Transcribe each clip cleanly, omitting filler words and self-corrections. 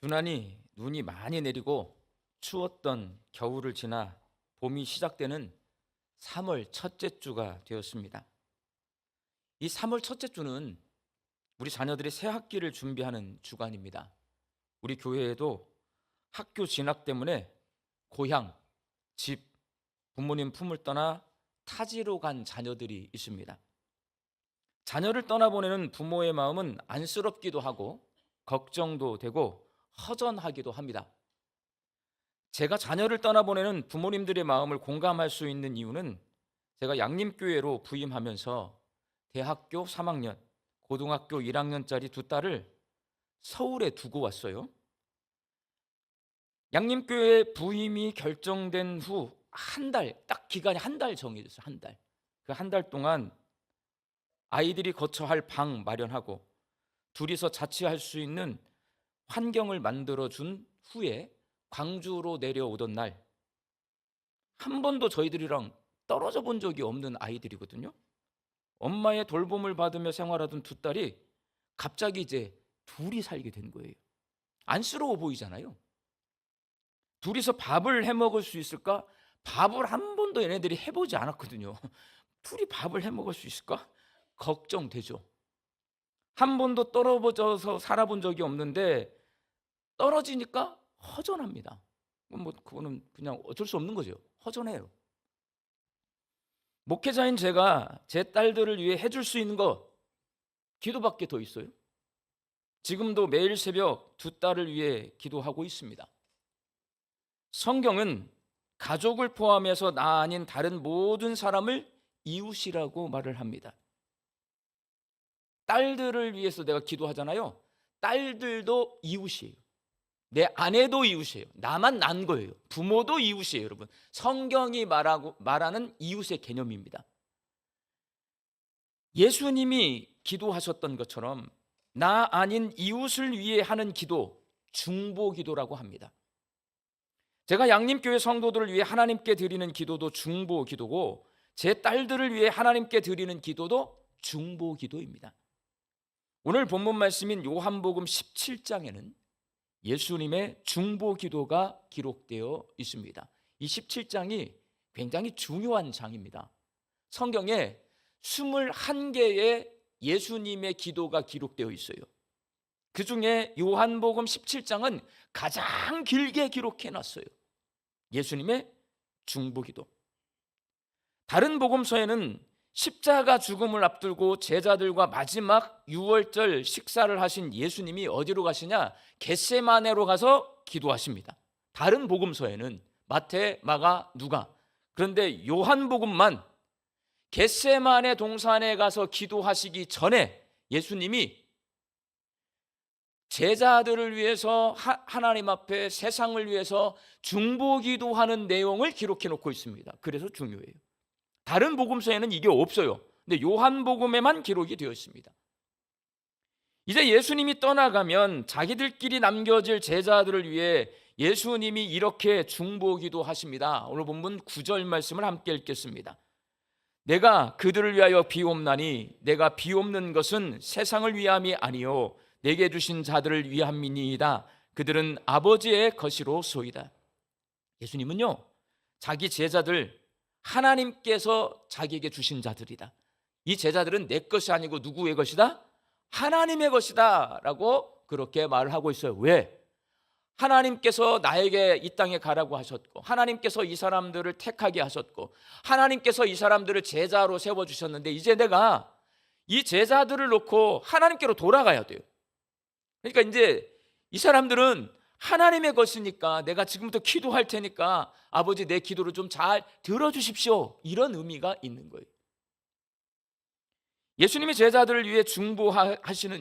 유난히 눈이 많이 내리고 추웠던 겨울을 지나 봄이 시작되는 3월 첫째 주가 되었습니다. 이 3월 첫째 주는 우리 자녀들이 새 학기를 준비하는 주간입니다. 우리 교회에도 학교 진학 때문에 고향, 집, 부모님 품을 떠나 타지로 간 자녀들이 있습니다. 자녀를 떠나보내는 부모의 마음은 안쓰럽기도 하고 걱정도 되고 허전하기도 합니다. 제가 자녀를 떠나보내는 부모님들의 마음을 공감할 수 있는 이유는 제가 양림교회로 부임하면서 대학교 3학년, 고등학교 1학년짜리 두 딸을 서울에 두고 왔어요. 양림교회 부임이 결정된 후 한 달, 딱 기간이 한 달 정해졌어요. 한 달. 그 한 달 동안 아이들이 거처 할 방 마련하고 둘이서 자취할 수 있는 환경을 만들어준 후에 광주로 내려오던 날, 한 번도 저희들이랑 떨어져 본 적이 없는 아이들이거든요. 엄마의 돌봄을 받으며 생활하던 두 딸이 갑자기 이제 둘이 살게 된 거예요. 안쓰러워 보이잖아요. 둘이서 밥을 해 먹을 수 있을까? 밥을 한 번도 얘네들이 해보지 않았거든요. 둘이 밥을 해 먹을 수 있을까? 걱정되죠. 한 번도 떨어져서 살아본 적이 없는데 떨어지니까 허전합니다. 그거는 그냥 어쩔 수 없는 거죠. 허전해요. 목회자인 제가 제 딸들을 위해 해줄 수 있는 거 기도밖에 더 있어요. 지금도 매일 새벽 두 딸을 위해 기도하고 있습니다. 성경은 가족을 포함해서 나 아닌 다른 모든 사람을 이웃이라고 말을 합니다. 딸들을 위해서 내가 기도하잖아요. 딸들도 이웃이에요. 내 아내도 이웃이에요. 나만 난 거예요. 부모도 이웃이에요, 여러분. 성경이 말하는 이웃의 개념입니다. 예수님이 기도하셨던 것처럼 나 아닌 이웃을 위해 하는 기도, 중보기도라고 합니다. 제가 양림교회 성도들을 위해 하나님께 드리는 기도도 중보기도고 제 딸들을 위해 하나님께 드리는 기도도 중보기도입니다. 오늘 본문 말씀인 요한복음 17장에는 예수님의 중보기도가 기록되어 있습니다. 이 17장이 굉장히 중요한 장입니다. 성경에 21개의 예수님의 기도가 기록되어 있어요. 그 중에 요한복음 17장은 가장 길게 기록해 놨어요. 예수님의 중보기도. 다른 복음서에는 십자가 죽음을 앞두고 제자들과 마지막 유월절 식사를 하신 예수님이 어디로 가시냐? 겟세마네로 가서 기도하십니다. 다른 복음서에는 마태, 마가, 누가. 그런데 요한복음만 겟세마네 동산에 가서 기도하시기 전에 예수님이 제자들을 위해서 하나님 앞에 세상을 위해서 중보기도하는 내용을 기록해 놓고 있습니다. 그래서 중요해요. 다른 복음서에는 이게 없어요. 근데 요한복음에만 기록이 되어 있습니다. 이제 예수님이 떠나가면 자기들끼리 남겨질 제자들을 위해 예수님이 이렇게 중보기도 하십니다. 오늘 본문 9절 말씀을 함께 읽겠습니다. 내가 그들을 위하여 비옵나니 내가 비옵는 것은 세상을 위함이 아니요 내게 주신 자들을 위함이니이다. 그들은 아버지의 것이로소이다. 예수님은요, 자기 제자들 하나님께서 자기에게 주신 자들이다. 이 제자들은 내 것이 아니고 누구의 것이다? 하나님의 것이다 라고 그렇게 말을 하고 있어요. 왜? 하나님께서 나에게 이 땅에 가라고 하셨고 하나님께서 이 사람들을 택하게 하셨고 하나님께서 이 사람들을 제자로 세워주셨는데 이제 내가 이 제자들을 놓고 하나님께로 돌아가야 돼요. 그러니까 이제 이 사람들은 하나님의 것이니까 내가 지금부터 기도할 테니까 아버지 내 기도를 좀 잘 들어주십시오. 이런 의미가 있는 거예요. 예수님이 제자들을 위해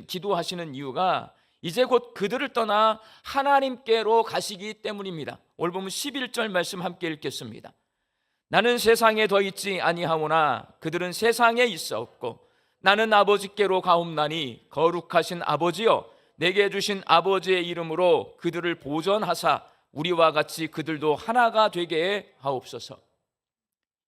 기도하시는 이유가 이제 곧 그들을 떠나 하나님께로 가시기 때문입니다. 오늘 보면 11절 말씀 함께 읽겠습니다. 나는 세상에 더 있지 아니하오나 그들은 세상에 있사옵고 나는 아버지께로 가옵나니 거룩하신 아버지여 내게 주신 아버지의 이름으로 그들을 보전하사 우리와 같이 그들도 하나가 되게 하옵소서.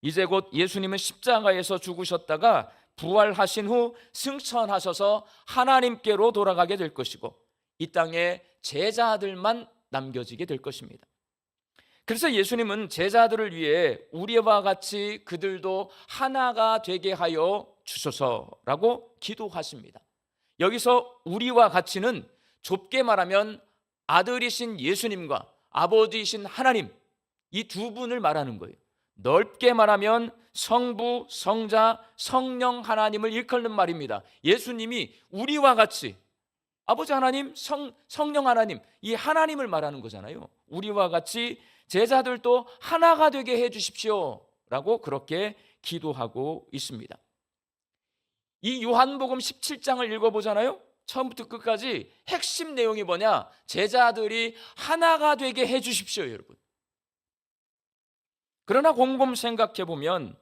이제 곧 예수님은 십자가에서 죽으셨다가 부활하신 후 승천하셔서 하나님께로 돌아가게 될 것이고 이 땅에 제자들만 남겨지게 될 것입니다. 그래서 예수님은 제자들을 위해 우리와 같이 그들도 하나가 되게 하여 주소서라고 기도하십니다. 여기서 우리와 같이는 좁게 말하면 아들이신 예수님과 아버지이신 하나님, 이 두 분을 말하는 거예요. 넓게 말하면 성부, 성자, 성령 하나님을 일컫는 말입니다. 예수님이 우리와 같이 아버지 하나님, 성령 하나님, 이 하나님을 말하는 거잖아요. 우리와 같이 제자들도 하나가 되게 해 주십시오 라고 그렇게 기도하고 있습니다. 이 요한복음 17장을 읽어보잖아요. 처음부터 끝까지 핵심 내용이 뭐냐? 제자들이 하나가 되게 해 주십시오, 여러분. 그러나 곰곰 생각해 보면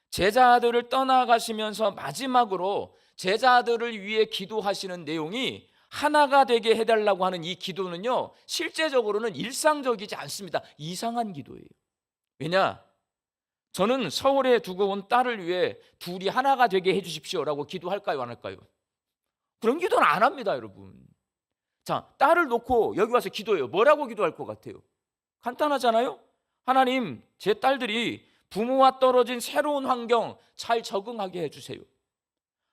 제자들을 떠나가시면서 마지막으로 제자들을 위해 기도하시는 내용이 하나가 되게 해달라고 하는 이 기도는요, 실제적으로는 일상적이지 않습니다. 이상한 기도예요. 왜냐? 저는 서울에 두고 온 딸을 위해 둘이 하나가 되게 해주십시오라고 기도할까요, 안 할까요? 그런 기도는 안 합니다, 여러분. 자, 딸을 놓고 여기 와서 기도해요. 뭐라고 기도할 것 같아요? 간단하잖아요. 하나님, 제 딸들이 부모와 떨어진 새로운 환경 잘 적응하게 해주세요.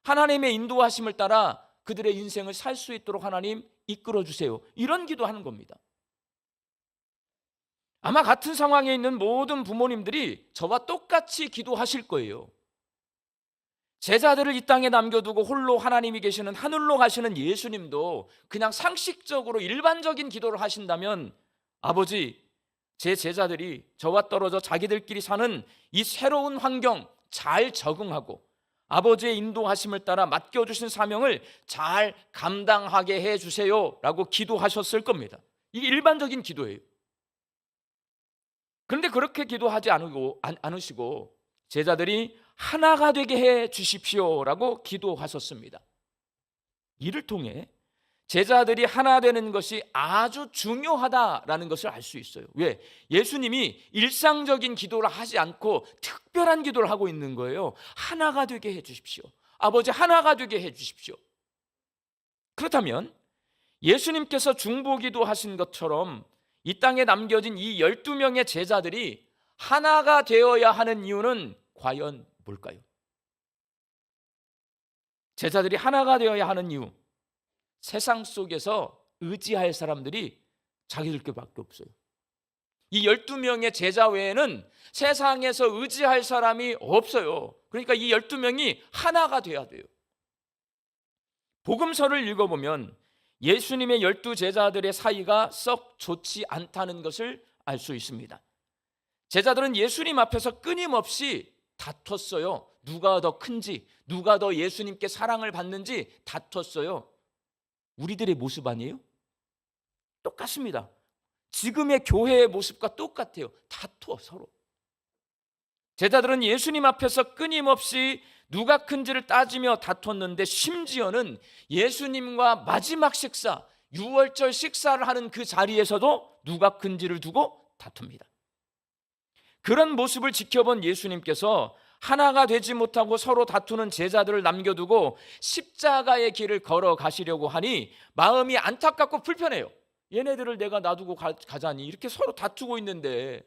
하나님의 인도하심을 따라 그들의 인생을 살 수 있도록 하나님 이끌어 주세요. 이런 기도하는 겁니다. 아마 같은 상황에 있는 모든 부모님들이 저와 똑같이 기도하실 거예요. 제자들을 이 땅에 남겨두고 홀로 하나님이 계시는 하늘로 가시는 예수님도 그냥 상식적으로 일반적인 기도를 하신다면, 아버지, 제 제자들이 저와 떨어져 자기들끼리 사는 이 새로운 환경 잘 적응하고 아버지의 인도하심을 따라 맡겨주신 사명을 잘 감당하게 해주세요 라고 기도하셨을 겁니다. 이게 일반적인 기도예요. 그런데 그렇게 기도하지 않으시고 제자들이 하나가 되게 해 주십시오 라고 기도하셨습니다. 이를 통해 제자들이 하나 되는 것이 아주 중요하다라는 것을 알 수 있어요. 왜? 예수님이 일상적인 기도를 하지 않고 특별한 기도를 하고 있는 거예요. 하나가 되게 해 주십시오. 아버지, 하나가 되게 해 주십시오. 그렇다면 예수님께서 중보기도 하신 것처럼 이 땅에 남겨진 이 12명의 제자들이 하나가 되어야 하는 이유는 과연 뭘까요? 제자들이 하나가 되어야 하는 이유, 세상 속에서 의지할 사람들이 자기들밖에 없어요. 이 12명의 제자 외에는 세상에서 의지할 사람이 없어요. 그러니까 이 12명이 하나가 돼야 돼요. 복음서를 읽어보면 예수님의 12제자들의 사이가 썩 좋지 않다는 것을 알 수 있습니다. 제자들은 예수님 앞에서 끊임없이 다퉜어요. 누가 더 큰지, 누가 더 예수님께 사랑을 받는지 다퉜어요. 우리들의 모습 아니에요? 똑같습니다. 지금의 교회의 모습과 똑같아요. 다투어 서로. 제자들은 예수님 앞에서 끊임없이 누가 큰지를 따지며 다퉜는데, 심지어는 예수님과 마지막 식사, 유월절 식사를 하는 그 자리에서도 누가 큰지를 두고 다툽니다. 그런 모습을 지켜본 예수님께서 하나가 되지 못하고 서로 다투는 제자들을 남겨두고 십자가의 길을 걸어가시려고 하니 마음이 안타깝고 불편해요. 얘네들을 내가 놔두고 가자니 이렇게 서로 다투고 있는데,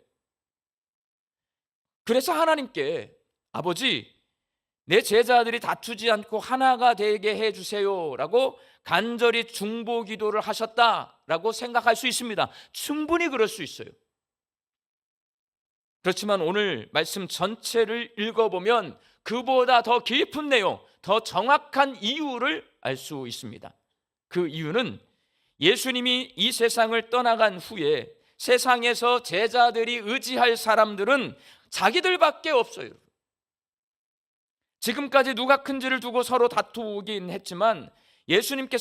그래서 하나님께 아버지, 내 제자들이 다투지 않고 하나가 되게 해주세요 라고 간절히 중보기도를 하셨다라고 생각할 수 있습니다. 충분히 그럴 수 있어요. 그렇지만 오늘 말씀 전체를 읽어보면 그보다 더 깊은 내용, 더 정확한 이유를 알 수 있습니다. 그 이유는 예수님이 이 세상을 떠나간 후에 세상에서 제자들이 의지할 사람들은 자기들밖에 없어요. 지금까지 누가 큰지를 두고 서로 다투긴 했지만 예수님께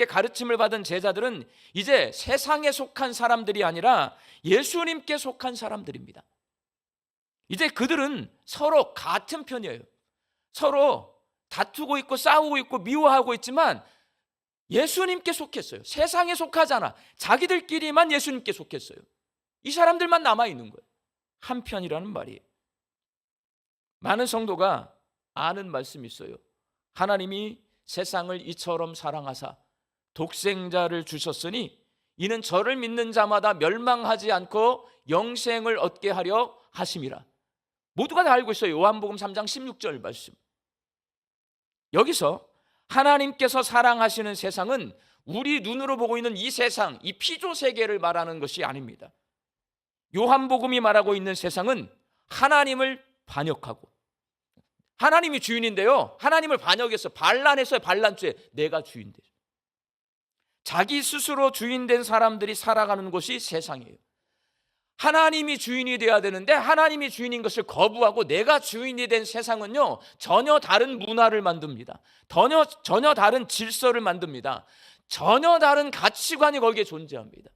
가르침을 받은 제자들은 이제 세상에 속한 사람들이 아니라 예수님께 속한 사람들입니다. 이제 그들은 서로 같은 편이에요. 서로 다투고 있고 싸우고 있고 미워하고 있지만 예수님께 속했어요. 세상에 속하잖아. 자기들끼리만 예수님께 속했어요. 이 사람들만 남아있는 거예요. 한편이라는 말이에요. 많은 성도가 아는 말씀이 있어요. 하나님이 세상을 이처럼 사랑하사 독생자를 주셨으니 이는 저를 믿는 자마다 멸망하지 않고 영생을 얻게 하려 하심이라. 모두가 다 알고 있어요. 요한복음 3장 16절 말씀. 여기서 하나님께서 사랑하시는 세상은 우리 눈으로 보고 있는 이 세상, 이 피조 세계를 말하는 것이 아닙니다. 요한복음이 말하고 있는 세상은 하나님을 반역하고, 하나님이 주인인데요, 하나님을 반역했어요. 반란했어요. 반란죄. 내가 주인돼. 자기 스스로 주인된 사람들이 살아가는 곳이 세상이에요. 하나님이 주인이 되어야 되는데 하나님이 주인인 것을 거부하고 내가 주인이 된 세상은요, 전혀 다른 문화를 만듭니다. 전혀 다른 질서를 만듭니다. 전혀 다른 가치관이 거기에 존재합니다.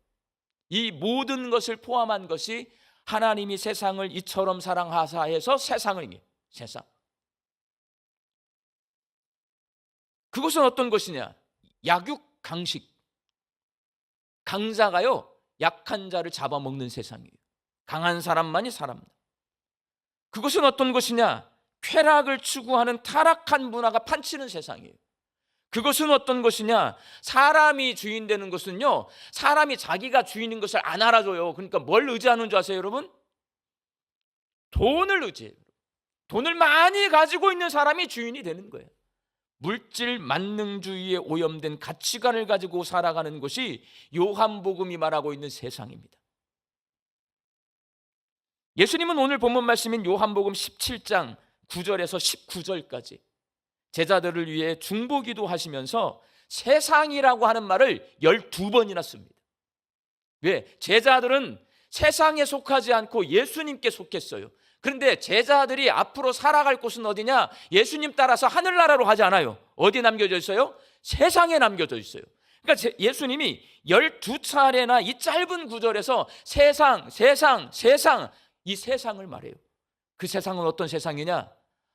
이 모든 것을 포함한 것이 하나님이 세상을 이처럼 사랑하사 해서 세상을, 세상. 그것은 어떤 것이냐? 약육 강식. 강자가요, 약한 자를 잡아먹는 세상이에요. 강한 사람만이 살아납니다. 그것은 어떤 것이냐? 쾌락을 추구하는 타락한 문화가 판치는 세상이에요. 그것은 어떤 것이냐? 사람이 주인 되는 것은요, 사람이 자기가 주인인 것을 안 알아줘요. 그러니까 뭘 의지하는 줄 아세요, 여러분? 돈을 의지해요. 돈을 많이 가지고 있는 사람이 주인이 되는 거예요. 물질 만능주의에 오염된 가치관을 가지고 살아가는 것이 요한복음이 말하고 있는 세상입니다. 예수님은 오늘 본문 말씀인 요한복음 17장 9절에서 19절까지 제자들을 위해 중보기도 하시면서 세상이라고 하는 말을 12번이나 씁니다. 왜? 제자들은 세상에 속하지 않고 예수님께 속했어요. 그런데 제자들이 앞으로 살아갈 곳은 어디냐? 예수님 따라서 하늘나라로 가지 않아요. 어디에 남겨져 있어요? 세상에 남겨져 있어요. 그러니까 예수님이 12차례나 이 짧은 구절에서 세상, 이 세상을 말해요. 그 세상은 어떤 세상이냐?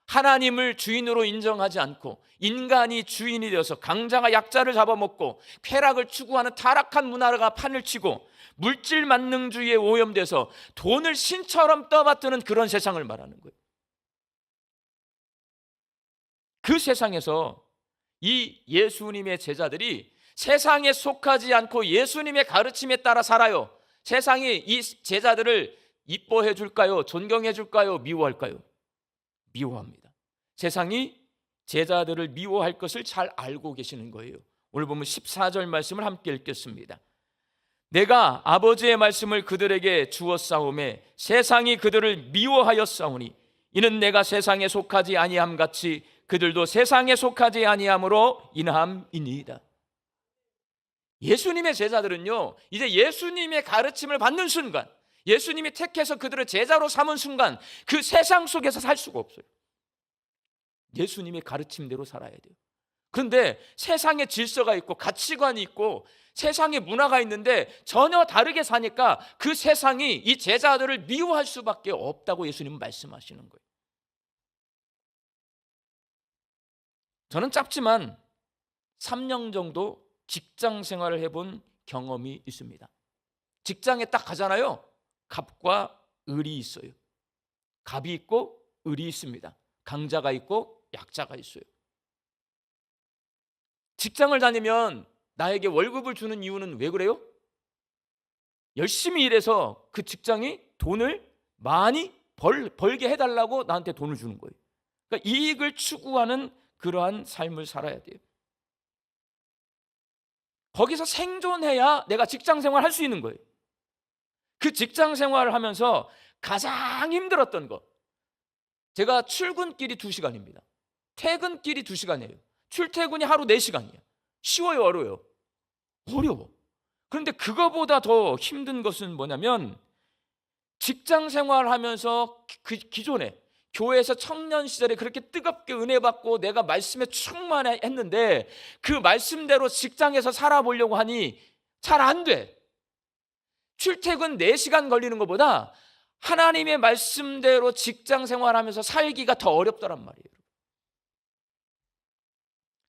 하나님을 주인으로 인정하지 않고 인간이 주인이 되어서 강자가 약자를 잡아먹고 쾌락을 추구하는 타락한 문화가 판을 치고 물질 만능주의에 오염돼서 돈을 신처럼 떠받드는 그런 세상을 말하는 거예요. 그 세상에서 이 예수님의 제자들이 세상에 속하지 않고 예수님의 가르침에 따라 살아요. 세상이 이 제자들을 이뻐해 줄까요? 존경해 줄까요? 미워할까요? 미워합니다. 세상이 제자들을 미워할 것을 잘 알고 계시는 거예요. 오늘 보면 14절 말씀을 함께 읽겠습니다. 내가 아버지의 말씀을 그들에게 주었사오매 세상이 그들을 미워하였사오니 이는 내가 세상에 속하지 아니함 같이 그들도 세상에 속하지 아니함으로 인함이니이다. 예수님의 제자들은요, 이제 예수님의 가르침을 받는 순간, 예수님이 택해서 그들을 제자로 삼은 순간 그 세상 속에서 살 수가 없어요. 예수님의 가르침대로 살아야 돼요. 그런데 세상에 질서가 있고 가치관이 있고 세상에 문화가 있는데 전혀 다르게 사니까 그 세상이 이 제자들을 미워할 수밖에 없다고 예수님은 말씀하시는 거예요. 저는 짧지만 3년 정도 직장 생활을 해본 경험이 있습니다. 직장에 딱 가잖아요. 갑과 을이 있어요. 갑이 있고 을이 있습니다. 강자가 있고 약자가 있어요. 직장을 다니면 나에게 월급을 주는 이유는 왜 그래요? 열심히 일해서 그 직장이 돈을 많이 벌게 해달라고 나한테 돈을 주는 거예요. 그러니까 이익을 추구하는 그러한 삶을 살아야 돼요. 거기서 생존해야 내가 직장 생활을 할 수 있는 거예요. 그 직장 생활을 하면서 가장 힘들었던 거, 제가 출근길이 2시간입니다. 퇴근길이 2시간이에요. 출퇴근이 하루 4시간이에요. 쉬워요, 어려워요? 어려워. 그런데 그거보다 더 힘든 것은 뭐냐면 직장 생활하면서 그 기존에 교회에서 청년 시절에 그렇게 뜨겁게 은혜 받고 내가 말씀에 충만했는데 그 말씀대로 직장에서 살아보려고 하니 잘 안 돼. 출퇴근 4시간 걸리는 것보다 하나님의 말씀대로 직장 생활하면서 살기가 더 어렵더란 말이에요.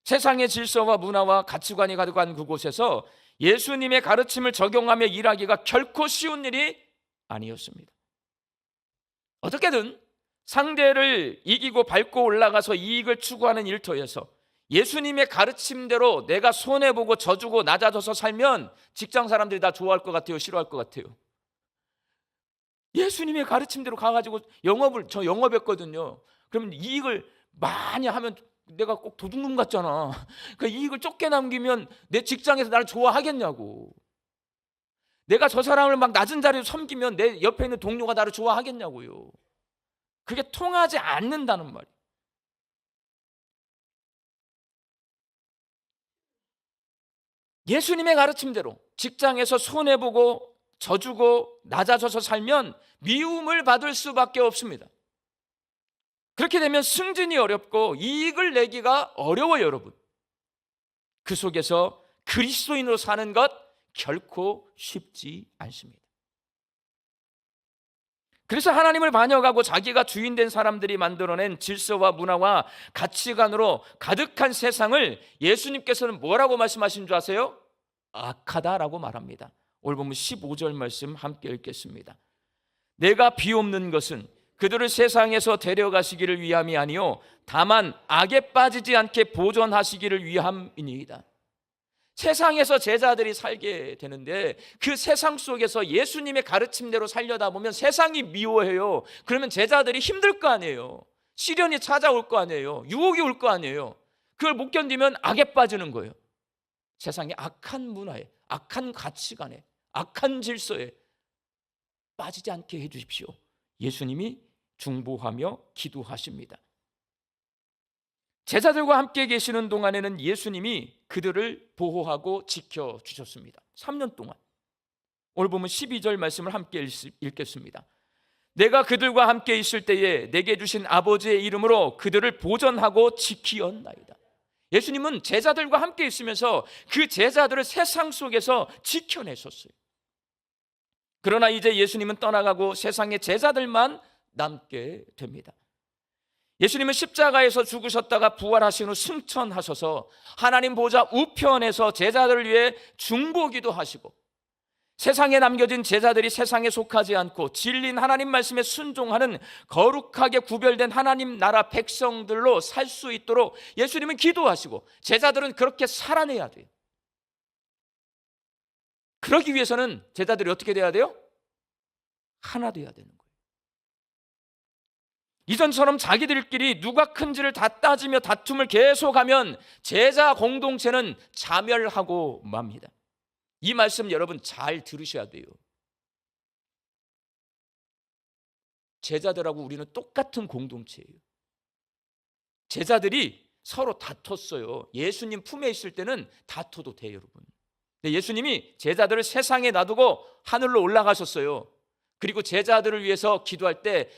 세상의 질서와 문화와 가치관이 가득한 그곳에서 예수님의 가르침을 적용하며 일하기가 결코 쉬운 일이 아니었습니다. 어떻게든 상대를 이기고 밟고 올라가서 이익을 추구하는 일터에서 예수님의 가르침대로 내가 손해보고 져주고 낮아져서 살면 직장 사람들이 다 좋아할 것 같아요? 싫어할 것 같아요? 예수님의 가르침대로 가가지고 저 영업했거든요. 그러면 이익을 많이 하면 내가 꼭 도둑놈 같잖아. 그 이익을 좁게 남기면 내 직장에서 나를 좋아하겠냐고. 내가 저 사람을 막 낮은 자리로 섬기면 내 옆에 있는 동료가 나를 좋아하겠냐고요. 그게 통하지 않는다는 말이에요. 예수님의 가르침대로 직장에서 손해보고 져주고 낮아져서 살면 미움을 받을 수밖에 없습니다. 그렇게 되면 승진이 어렵고 이익을 내기가 어려워요, 여러분. 그 속에서 그리스도인으로 사는 것 결코 쉽지 않습니다. 그래서 하나님을 반역하고 자기가 주인 된 사람들이 만들어낸 질서와 문화와 가치관으로 가득한 세상을 예수님께서는 뭐라고 말씀하신 줄 아세요? 악하다라고 말합니다. 오늘 보면 15절 말씀 함께 읽겠습니다. 내가 비옵는 것은 그들을 세상에서 데려가시기를 위함이 아니요 다만 악에 빠지지 않게 보존하시기를 위함이니이다. 세상에서 제자들이 살게 되는데 그 세상 속에서 예수님의 가르침대로 살려다 보면 세상이 미워해요. 그러면 제자들이 힘들 거 아니에요. 시련이 찾아올 거 아니에요. 유혹이 올 거 아니에요. 그걸 못 견디면 악에 빠지는 거예요. 세상의 악한 문화에, 악한 가치관에, 악한 질서에 빠지지 않게 해주십시오. 예수님이 중보하며 기도하십니다. 제자들과 함께 계시는 동안에는 예수님이 그들을 보호하고 지켜주셨습니다. 3년 동안. 오늘 보면 12절 말씀을 함께 읽겠습니다. 내가 그들과 함께 있을 때에 내게 주신 아버지의 이름으로 그들을 보전하고 지키었나이다. 예수님은 제자들과 함께 있으면서 그 제자들을 세상 속에서 지켜내셨어요. 그러나 이제 예수님은 떠나가고 세상의 제자들만 남게 됩니다. 예수님은 십자가에서 죽으셨다가 부활하신 후 승천하셔서 하나님 보좌 우편에서 제자들을 위해 중보기도 하시고 세상에 남겨진 제자들이 세상에 속하지 않고 진리인 하나님 말씀에 순종하는 거룩하게 구별된 하나님 나라 백성들로 살 수 있도록 예수님은 기도하시고 제자들은 그렇게 살아내야 돼요. 그러기 위해서는 제자들이 어떻게 돼야 돼요? 하나 돼야 되는 거예요. 이전처럼 자기들끼리 누가 큰지를 다 따지며 다툼을 계속하면 제자 공동체는 자멸하고 맙니다. 이 말씀 여러분 잘 들으셔야 돼요. 제자들하고 우리는 똑같은 공동체예요. 제자들이 서로 다퉜어요. 예수님 품에 있을 때는 다퉈도 돼요, 여러분. 근데 예수님이 제자들을 세상에 놔두고 하늘로 올라가셨어요. 그리고 제자들을 위해서 기도할 때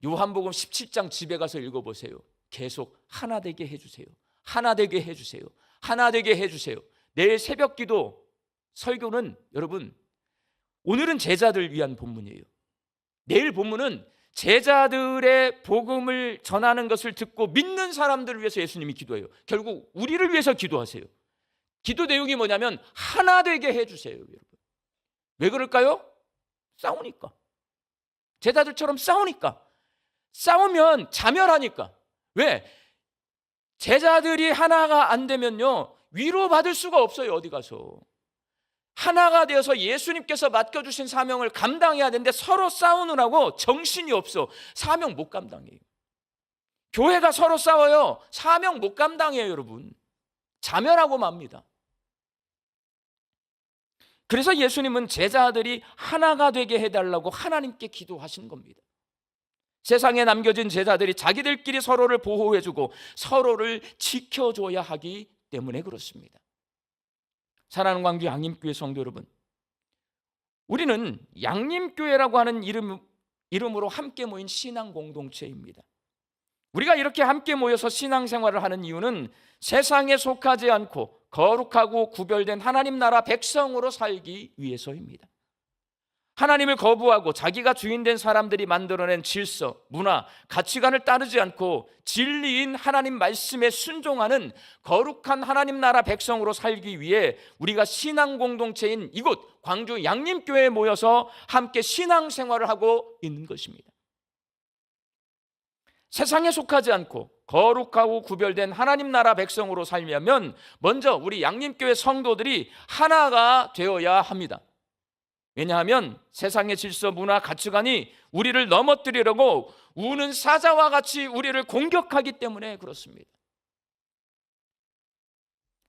요한복음 17장 집에 가서 읽어보세요. 계속 하나 되게 해주세요. 하나 되게 해주세요. 하나 되게 해주세요. 내일 새벽 기도 설교는 여러분 오늘은 제자들 위한 본문이에요. 내일 본문은 제자들의 복음을 전하는 것을 듣고 믿는 사람들을 위해서 예수님이 기도해요. 결국 우리를 위해서 기도하세요. 기도 내용이 뭐냐면 하나 되게 해주세요, 여러분. 왜 그럴까요? 싸우니까. 제자들처럼 싸우니까. 싸우면 자멸하니까. 왜? 제자들이 하나가 안 되면요 위로받을 수가 없어요. 어디 가서 하나가 되어서 예수님께서 맡겨주신 사명을 감당해야 되는데 서로 싸우느라고 정신이 없어. 사명 못 감당해요. 교회가 서로 싸워요. 사명 못 감당해요, 여러분. 자멸하고 맙니다. 그래서 예수님은 제자들이 하나가 되게 해달라고 하나님께 기도하신 겁니다. 세상에 남겨진 제자들이 자기들끼리 서로를 보호해주고 서로를 지켜줘야 하기 때문에 그렇습니다. 사랑하는 광주 양림교회 성도 여러분, 우리는 양림교회라고 하는 이름으로 함께 모인 신앙 공동체입니다. 우리가 이렇게 함께 모여서 신앙생활을 하는 이유는 세상에 속하지 않고 거룩하고 구별된 하나님 나라 백성으로 살기 위해서입니다. 하나님을 거부하고 자기가 주인된 사람들이 만들어낸 질서, 문화, 가치관을 따르지 않고 진리인 하나님 말씀에 순종하는 거룩한 하나님 나라 백성으로 살기 위해 우리가 신앙 공동체인 이곳 광주 양림교회에 모여서 함께 신앙생활을 하고 있는 것입니다. 세상에 속하지 않고 거룩하고 구별된 하나님 나라 백성으로 살려면 먼저 우리 양림교회 성도들이 하나가 되어야 합니다. 왜냐하면 세상의 질서, 문화, 가치관이 우리를 넘어뜨리려고 우는 사자와 같이 우리를 공격하기 때문에 그렇습니다.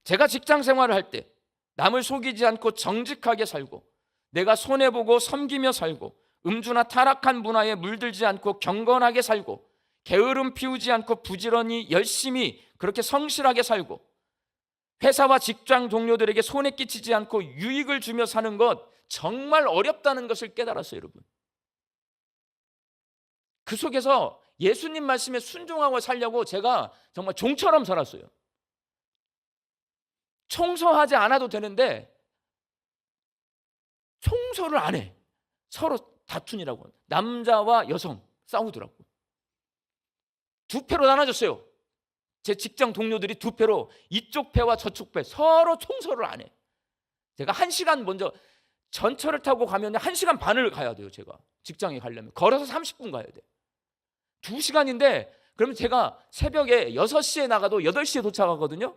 제가 직장 생활을 할 때 남을 속이지 않고 정직하게 살고, 내가 손해보고 섬기며 살고, 음주나 타락한 문화에 물들지 않고 경건하게 살고, 게으름 피우지 않고 부지런히 열심히 그렇게 성실하게 살고, 회사와 직장 동료들에게 손해 끼치지 않고 유익을 주며 사는 것 정말 어렵다는 것을 깨달았어요, 여러분. 그 속에서 예수님 말씀에 순종하고 살려고 제가 정말 종처럼 살았어요. 청소하지 않아도 되는데 청소를 안 해. 서로 다투니라고. 남자와 여성 싸우더라고. 두 패로 나눠졌어요. 제 직장 동료들이 두 패로, 이쪽 패와 저쪽 패, 서로 청소를 안 해. 제가 1시간 먼저 전철을 타고 가면 1시간 반을 가야 돼요. 제가 직장에 가려면 걸어서 30분 가야 돼. 2시간인데 그러면 제가 새벽에 6시에 나가도 8시에 도착하거든요.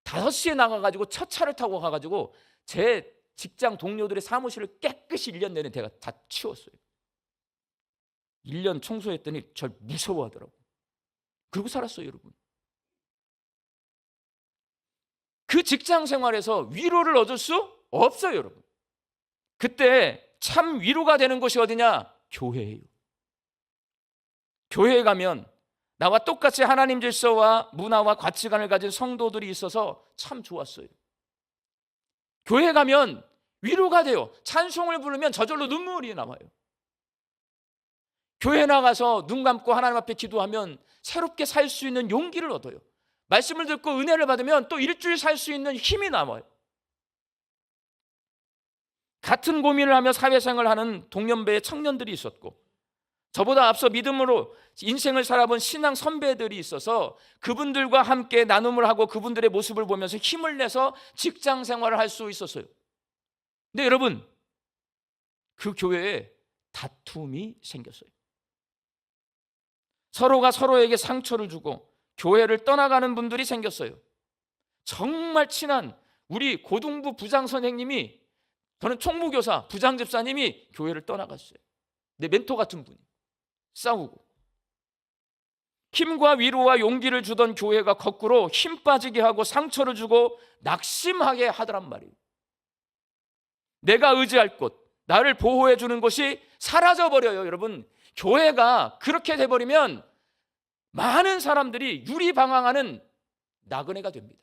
5시에 나가가지고 첫 차를 타고 가가지고 제 직장 동료들의 사무실을 깨끗이 1년 내내 제가 다 치웠어요. 1년 청소했더니 절 무서워하더라고요. 그러고 살았어요, 여러분. 그 직장 생활에서 위로를 얻을 수 없어요, 여러분. 그때 참 위로가 되는 곳이 어디냐? 교회예요. 교회에 가면 나와 똑같이 하나님 질서와 문화와 가치관을 가진 성도들이 있어서 참 좋았어요. 교회 가면 위로가 돼요. 찬송을 부르면 저절로 눈물이 나와요. 교회 나가서 눈 감고 하나님 앞에 기도하면 새롭게 살 수 있는 용기를 얻어요. 말씀을 듣고 은혜를 받으면 또 일주일 살 수 있는 힘이 남아요. 같은 고민을 하며 사회생활을 하는 동년배의 청년들이 있었고, 저보다 앞서 믿음으로 인생을 살아본 신앙 선배들이 있어서 그분들과 함께 나눔을 하고 그분들의 모습을 보면서 힘을 내서 직장 생활을 할 수 있었어요. 근데 여러분, 그 교회에 다툼이 생겼어요. 서로가 서로에게 상처를 주고 교회를 떠나가는 분들이 생겼어요. 정말 친한 우리 고등부 부장 선생님이, 저는 총무교사 부장 집사님이 교회를 떠나갔어요. 내 멘토 같은 분이 싸우고, 힘과 위로와 용기를 주던 교회가 거꾸로 힘 빠지게 하고 상처를 주고 낙심하게 하더란 말이에요. 내가 의지할 곳, 나를 보호해 주는 곳이 사라져 버려요. 여러분, 교회가 그렇게 돼버리면 많은 사람들이 유리방황하는 나그네가 됩니다.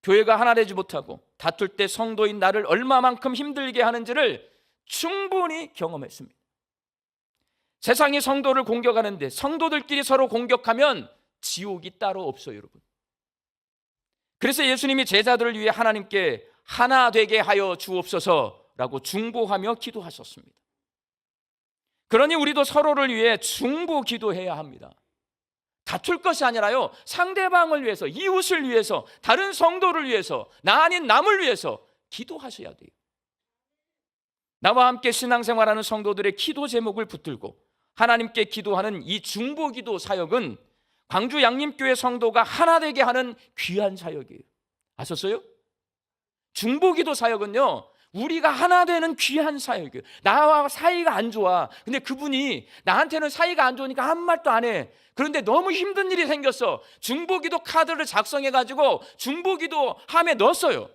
교회가 하나 되지 못하고 다툴 때 성도인 나를 얼마만큼 힘들게 하는지를 충분히 경험했습니다. 세상이 성도를 공격하는데 성도들끼리 서로 공격하면 지옥이 따로 없어요, 여러분. 그래서 예수님이 제자들을 위해 하나님께 하나 되게 하여 주옵소서라고 중보하며 기도하셨습니다. 그러니 우리도 서로를 위해 중보 기도해야 합니다. 다툴 것이 아니라요, 상대방을 위해서, 이웃을 위해서, 다른 성도를 위해서, 나 아닌 남을 위해서 기도하셔야 돼요. 나와 함께 신앙생활하는 성도들의 기도 제목을 붙들고 하나님께 기도하는 이 중보기도 사역은 광주 양림교회 성도가 하나 되게 하는 귀한 사역이에요. 아셨어요? 중보기도 사역은요, 우리가 하나 되는 귀한 사역이에요. 나와 사이가 안 좋아. 근데 그분이 나한테는 사이가 안 좋으니까 아무 말도 안 해. 그런데 너무 힘든 일이 생겼어. 중보기도 카드를 작성해가지고 중보기도 함에 넣었어요.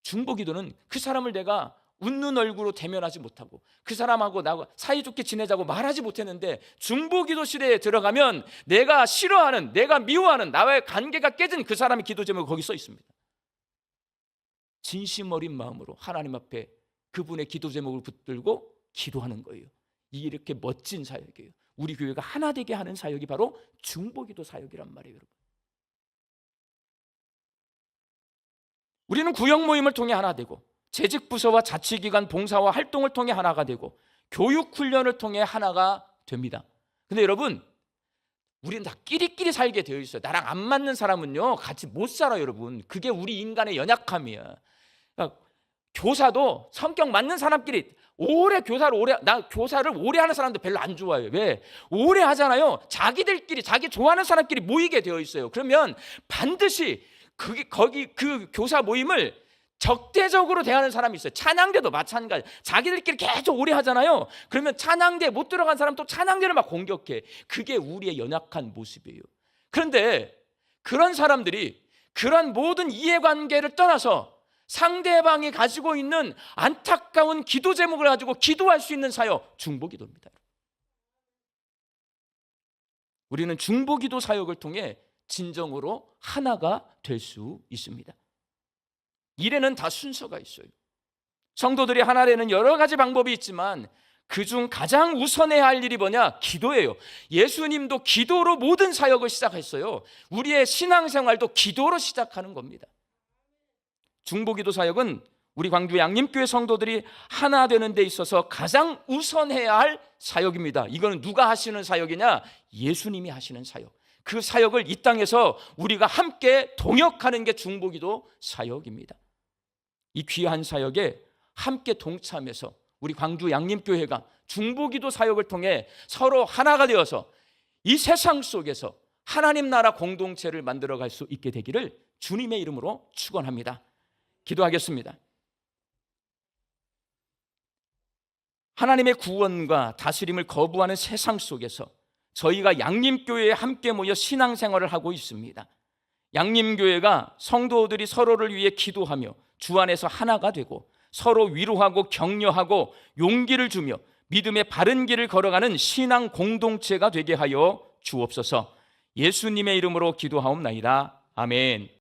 중보기도는 그 사람을 내가 웃는 얼굴로 대면하지 못하고 그 사람하고 나하고 사이좋게 지내자고 말하지 못했는데, 중보기도 시대에 들어가면 내가 싫어하는, 내가 미워하는, 나와의 관계가 깨진 그 사람의 기도 제목이 거기 써 있습니다. 진심 어린 마음으로 하나님 앞에 그분의 기도 제목을 붙들고 기도하는 거예요. 이렇게 멋진 사역이에요. 우리 교회가 하나 되게 하는 사역이 바로 중보기도 사역이란 말이에요, 여러분. 우리는 구역 모임을 통해 하나 되고, 재직 부서와 자치기관 봉사와 활동을 통해 하나가 되고, 교육 훈련을 통해 하나가 됩니다. 근데 여러분, 우리는 다 끼리끼리 살게 되어 있어요. 나랑 안 맞는 사람은요 같이 못 살아요, 여러분. 그게 우리 인간의 연약함이야. 그러니까 교사도 성격 맞는 사람끼리 나 교사를 오래 하는 사람도 별로 안 좋아해요. 왜? 오래 하잖아요. 자기들끼리, 자기 좋아하는 사람끼리 모이게 되어 있어요. 그러면 반드시 그 교사 모임을 적대적으로 대하는 사람이 있어요. 찬양대도 마찬가지. 자기들끼리 계속 오래 하잖아요. 그러면 찬양대 못 들어간 사람 또 찬양대를 막 공격해. 그게 우리의 연약한 모습이에요. 그런데 그런 사람들이 그런 모든 이해관계를 떠나서 상대방이 가지고 있는 안타까운 기도 제목을 가지고 기도할 수 있는 사역, 중보기도입니다. 우리는 중보기도 사역을 통해 진정으로 하나가 될 수 있습니다. 일에는 다 순서가 있어요. 성도들이 하나 되는 여러 가지 방법이 있지만 그중 가장 우선해야 할 일이 뭐냐? 기도예요. 예수님도 기도로 모든 사역을 시작했어요. 우리의 신앙생활도 기도로 시작하는 겁니다. 중보기도 사역은 우리 광주 양림교회 성도들이 하나 되는 데 있어서 가장 우선해야 할 사역입니다. 이거는 누가 하시는 사역이냐? 예수님이 하시는 사역. 그 사역을 이 땅에서 우리가 함께 동역하는 게 중보기도 사역입니다. 이 귀한 사역에 함께 동참해서 우리 광주 양림교회가 중보기도 사역을 통해 서로 하나가 되어서 이 세상 속에서 하나님 나라 공동체를 만들어갈 수 있게 되기를 주님의 이름으로 축원합니다. 기도하겠습니다. 하나님의 구원과 다스림을 거부하는 세상 속에서 저희가 양림교회에 함께 모여 신앙생활을 하고 있습니다. 양림교회가 성도들이 서로를 위해 기도하며 주 안에서 하나가 되고 서로 위로하고 격려하고 용기를 주며 믿음의 바른 길을 걸어가는 신앙 공동체가 되게 하여 주옵소서. 예수님의 이름으로 기도하옵나이다. 아멘.